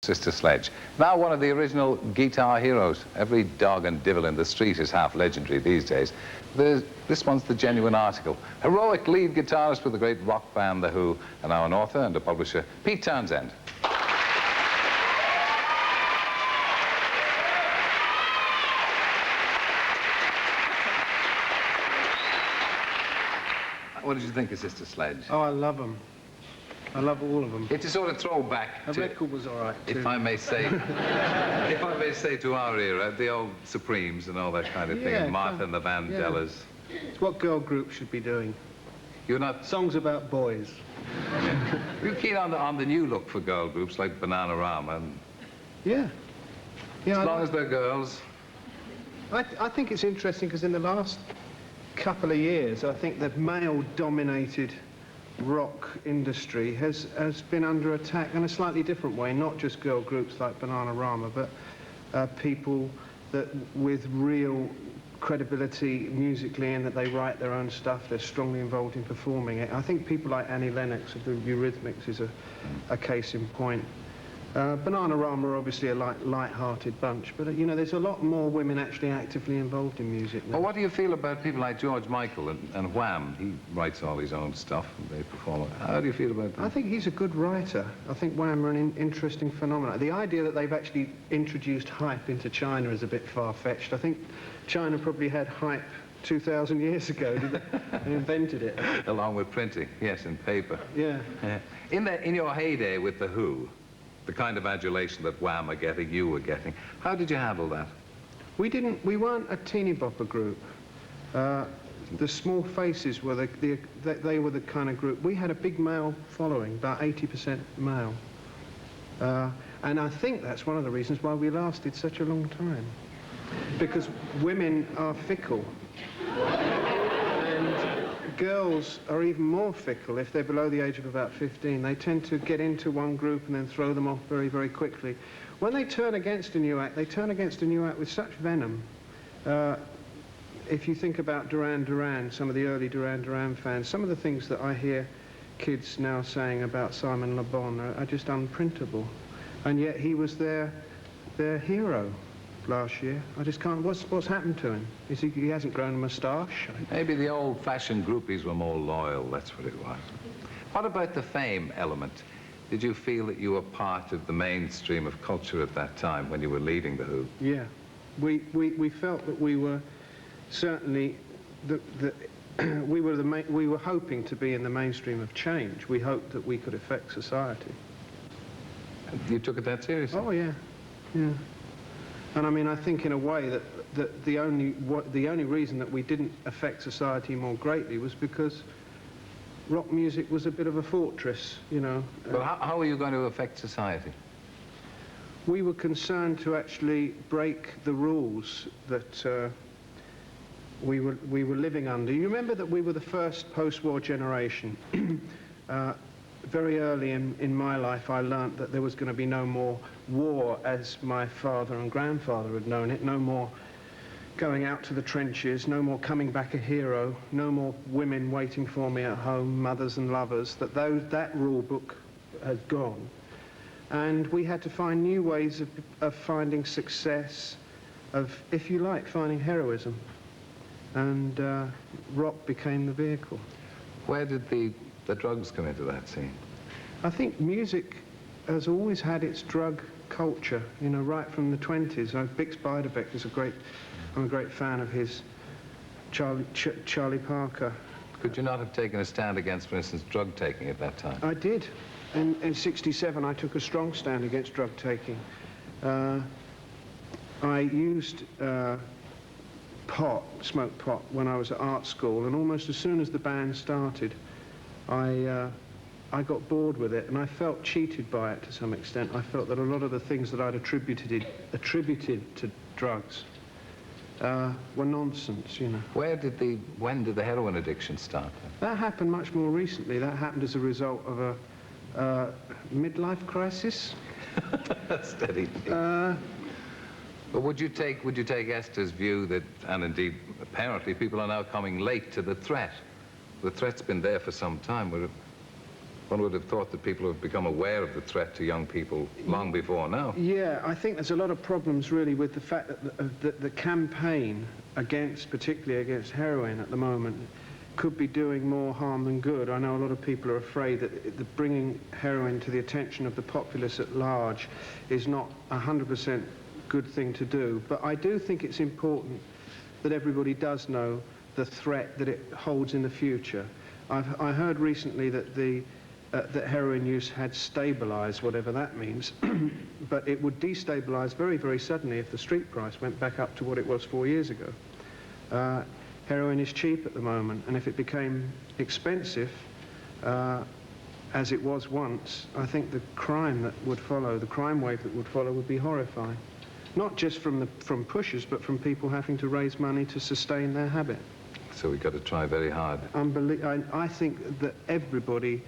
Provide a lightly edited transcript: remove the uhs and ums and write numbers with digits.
Sister Sledge. Now one of the original guitar heroes. Every dog and divil in the street is half legendary these days. This one's the genuine article. Heroic lead guitarist with the great rock band The Who, and now an author and a publisher, Pete Townshend. What did you think of Sister Sledge? Oh, I love them. I love all of them. It's a sort of throwback The record was all right, too. if I may say, if I may say, to our era, the old Supremes and all that kind of thing, Yeah, and Martha and the Vandellas. Yeah. It's what girl groups should be doing. You're not... Songs about boys. You're keen on the new look for girl groups like Bananarama and... Yeah. Yeah. As long as they're girls. I think it's interesting because in the last couple of years, I think the male-dominated rock industry has been under attack in a slightly different way, not just girl groups like Bananarama, but people that with real credibility musically, and that they write their own stuff, they're strongly involved in performing it. I think people like Annie Lennox of the Eurythmics is a case in point. Bananarama are obviously a light-hearted bunch, but you know, there's a lot more women actually actively involved in music now. Well, what do you feel about people like George Michael and Wham? He writes all his own stuff and they perform it. How do you feel about that? I think he's a good writer. I think Wham are an interesting phenomenon. The idea that they've actually introduced hype into China is a bit far-fetched. I think China probably had hype 2,000 years ago. They invented it. Along with printing, yes, and paper. Yeah. In your heyday with The Who, the kind of adulation that Wham are getting, you were getting, how did you handle that? We weren't a teeny bopper group. The Small Faces were they were the kind of group. We had a big male following, about 80% male. And I think that's one of the reasons why we lasted such a long time. Because women are fickle. Girls are even more fickle if they're below the age of about 15. They tend to get into one group and then throw them off very, very quickly. When they turn against a new act, they turn against a new act with such venom. If you think about Duran Duran, some of the early Duran Duran fans, some of the things that I hear kids now saying about Simon Le Bon are just unprintable. And yet he was their hero last year. I just can't... What's happened to him? He hasn't grown a moustache? Maybe the old-fashioned groupies were more loyal, that's what it was. What about the fame element? Did you feel that you were part of the mainstream of culture at that time when you were leading The Who? Yeah. We felt that we were certainly... we were hoping to be in the mainstream of change. We hoped that we could affect society. You took it that seriously? Oh, yeah. Yeah. And I mean, I think in a way that the only reason that we didn't affect society more greatly was because rock music was a bit of a fortress, you know. Well, how were you going to affect society? We were concerned to actually break the rules that we were living under. You remember that we were the first post-war generation. Very early in my life, I learnt that there was going to be no more war as my father and grandfather had known it, no more going out to the trenches, no more coming back a hero, no more women waiting for me at home, mothers and lovers, that rule book had gone. And we had to find new ways of finding success, of, if you like, finding heroism. And rock became the vehicle. Where did the drugs come into that scene? I think music has always had its drug culture, you know, right from the 20s. Bix Beiderbecke is I'm a great fan of his. Charlie Parker. Could you not have taken a stand against, for instance, drug taking at that time? I did. In '67, I took a strong stand against drug taking. I used smoked pot when I was at art school, and almost as soon as the band started, I got bored with it, and I felt cheated by it to some extent. I felt that a lot of the things that I'd attributed to drugs were nonsense, you know. When did the heroin addiction start? That happened much more recently. That happened as a result of a midlife crisis. Steady. But would you take Esther's view that, and indeed apparently people are now coming late to the threat? The threat's been there for some time. One would have thought that people have become aware of the threat to young people long before now. Yeah, I think there's a lot of problems really with the fact that the campaign against, particularly against heroin at the moment, could be doing more harm than good. I know a lot of people are afraid that bringing heroin to the attention of the populace at large is not 100% good thing to do. But I do think it's important that everybody does know the threat that it holds in the future. I heard recently that that heroin use had stabilised, whatever that means, but it would destabilise very, very suddenly if the street price went back up to what it was 4 years ago. Heroin is cheap at the moment, and if it became expensive, as it was once, I think the crime that would follow, the crime wave that would follow, would be horrifying. Not just from pushers, but from people having to raise money to sustain their habit. So we've got to try very hard. I think that everybody